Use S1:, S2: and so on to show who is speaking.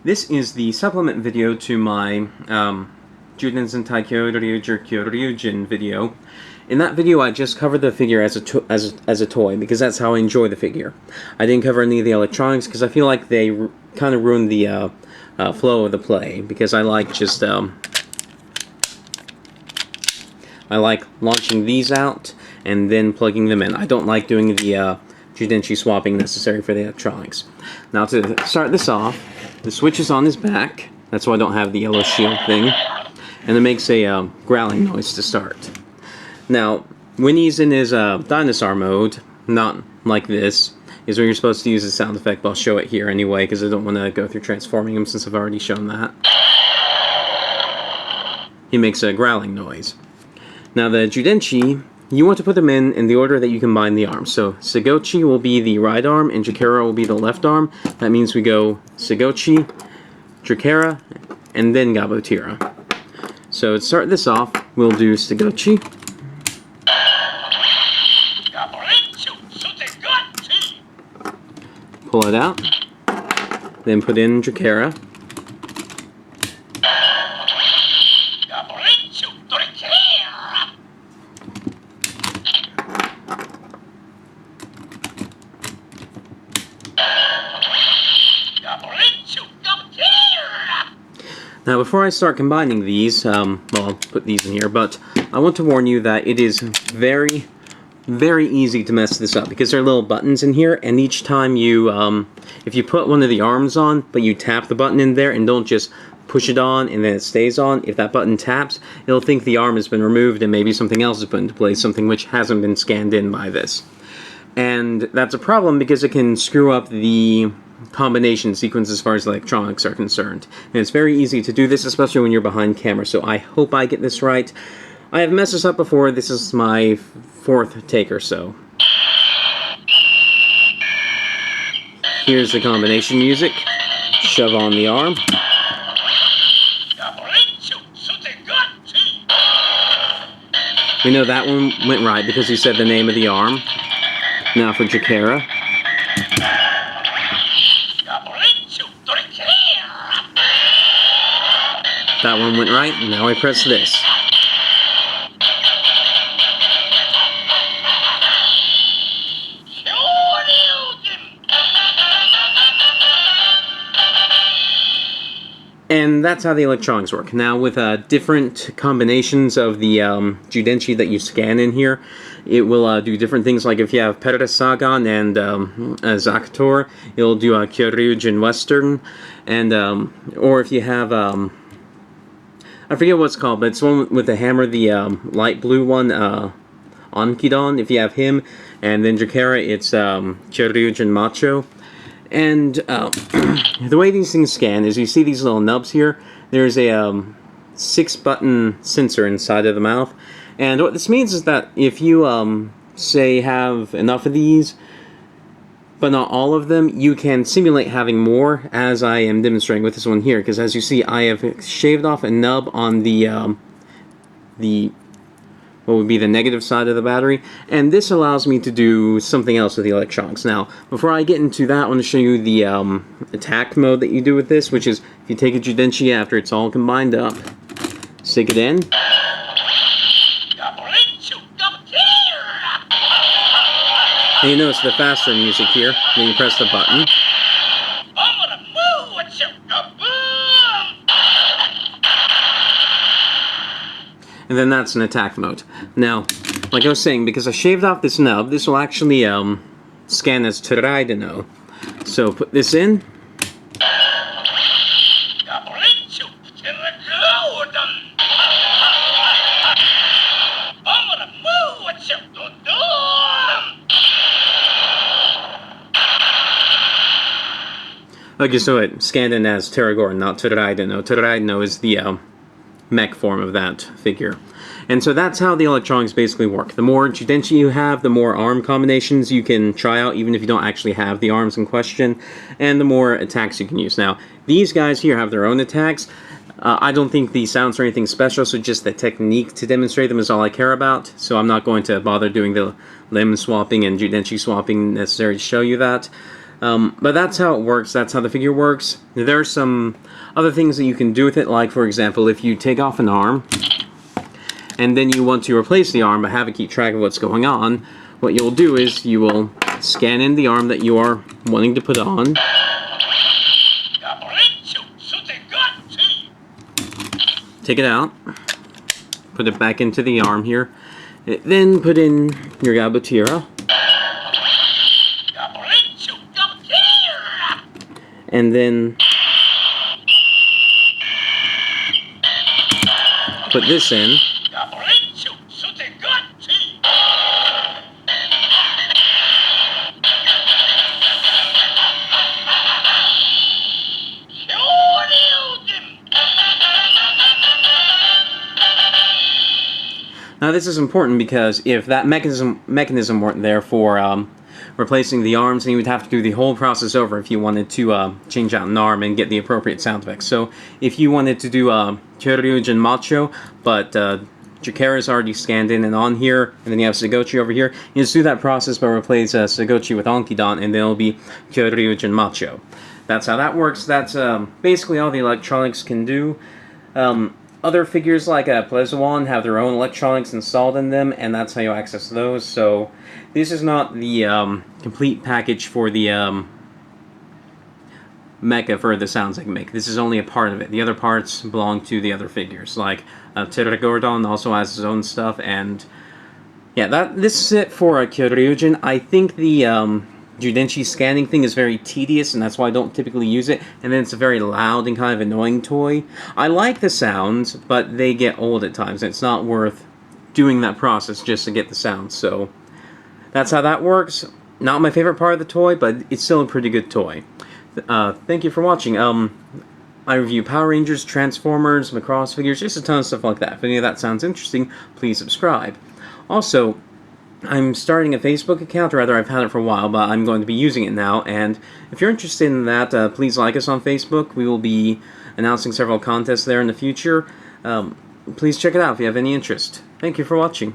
S1: This is the supplement video to my Zyuden Sentai Kyoryuger Kyoryujin video. In that video, I just covered the figure as a toy, because that's how I enjoy the figure. I didn't cover any of the electronics, because I feel like they kind of ruined the flow of the play, because I like just, I like launching these out, and then plugging them in. I don't like doing the Zyudenchi swapping necessary for the electronics. Now, to start this off, the switch is on his back. That's why I don't have the yellow shield thing. And it makes a growling noise to start. Now, when he's in his dinosaur mode, not like this, is where you're supposed to use the sound effect, but I'll show it here anyway, because I don't want to go through transforming him since I've already shown that. He makes a growling noise. Now, the Zyudenchi, you want to put them in the order that you combine the arms. So, Stegotchi will be the right arm, and Dricera will be the left arm. That means we go Stegotchi, Dricera, and then Gabutyra. So, to start this off, we'll do Stegotchi. Pull it out. Then put in Dricera. Now, before I start combining these, well, I'll put these in here, but I want to warn you that it is very, very easy to mess this up, because there are little buttons in here, and each time you, if you put one of the arms on, but you tap the button in there and don't just push it on and then it stays on, if that button taps, it'll think the arm has been removed and maybe something else is put into place, something which hasn't been scanned in by this. And that's a problem because it can screw up the combination sequence as far as electronics are concerned. And it's very easy to do this, especially when you're behind camera, so I hope I get this right. I have messed this up before. This is my fourth take or so. Here's the combination music. Shove on the arm. We know that one went right because he said the name of the arm. Now for Dricera. That one went right, and now I press this. And that's how the electronics work. Now, with different combinations of the Zyudenchi that you scan in here, it will do different things. Like if you have Perra Sagan and Zakator, it'll do a Kyoryujin Western, and or if you have I forget what it's called, but it's one with the hammer, the light blue one, Onkidon, if you have him, and then Dricera, it's Kyoryujin Macho. And the way these things scan is you see these little nubs here. There's a 6-button sensor inside of the mouth, and what this means is that if you say have enough of these, but not all of them, you can simulate having more, as I am demonstrating with this one here, because as you see, I have shaved off a nub on the what would be the negative side of the battery, and this allows me to do something else with the electronics. Now, before I get into that, I want to show you the attack mode that you do with this, which is if you take a Zyudenchi after it's all combined up, stick it in, and you notice the faster music here. Then you press the button. And then that's an attack mode. Now, like I was saying, because I shaved off this nub, this will actually scan as Dino. So put this in. Okay, so it scanned in as Terragor, not Dino. Dino is the mech form of that figure. And so that's how the electronics basically work. The more Zyudenchi you have, the more arm combinations you can try out, even if you don't actually have the arms in question, and the more attacks you can use. Now, these guys here have their own attacks. I don't think the sounds are anything special, so just the technique to demonstrate them is all I care about, so I'm not going to bother doing the limb swapping and Zyudenchi swapping necessary to show you that. But that's how it works. That's how the figure works. There are some other things that you can do with it, like, for example, if you take off an arm, and then you want to replace the arm but have to keep track of what's going on, what you'll do is you will scan in the arm that you are wanting to put on. Take it out. Put it back into the arm here. Then put in your Gabutyra. And then put this in. Now this is important because if that mechanism weren't there for replacing the arms, then you would have to do the whole process over if you wanted to change out an arm and get the appropriate sound effects. So if you wanted to do Kyoryujin Macho, but Dricera is already scanned in and on here, and then you have Stegotchi over here, you just do that process but replace Stegotchi with Onkidon, and then it'll be Kyoryujin Macho. That's how that works. That's basically all the electronics can do. Other figures like Plezuan have their own electronics installed in them, and that's how you access those. So this is not the complete package for the mecha for the sounds I can make. This is only a part of it. The other parts belong to the other figures. Like Gordon also has his own stuff, and yeah, this is it for Kyoryujin. I think the Judenchi scanning thing is very tedious, and that's why I don't typically use it, and then it's a very loud and kind of annoying toy. I like the sounds, but they get old at times, and it's not worth doing that process just to get the sounds, so that's how that works. Not my favorite part of the toy, but it's still a pretty good toy. Thank you for watching. I review Power Rangers, Transformers, Macross figures, just a ton of stuff like that. If any of that sounds interesting, please subscribe. Also, I'm starting a Facebook account, or rather I've had it for a while, but I'm going to be using it now, and if you're interested in that, please like us on Facebook. We will be announcing several contests there in the future. Please check it out if you have any interest. Thank you for watching.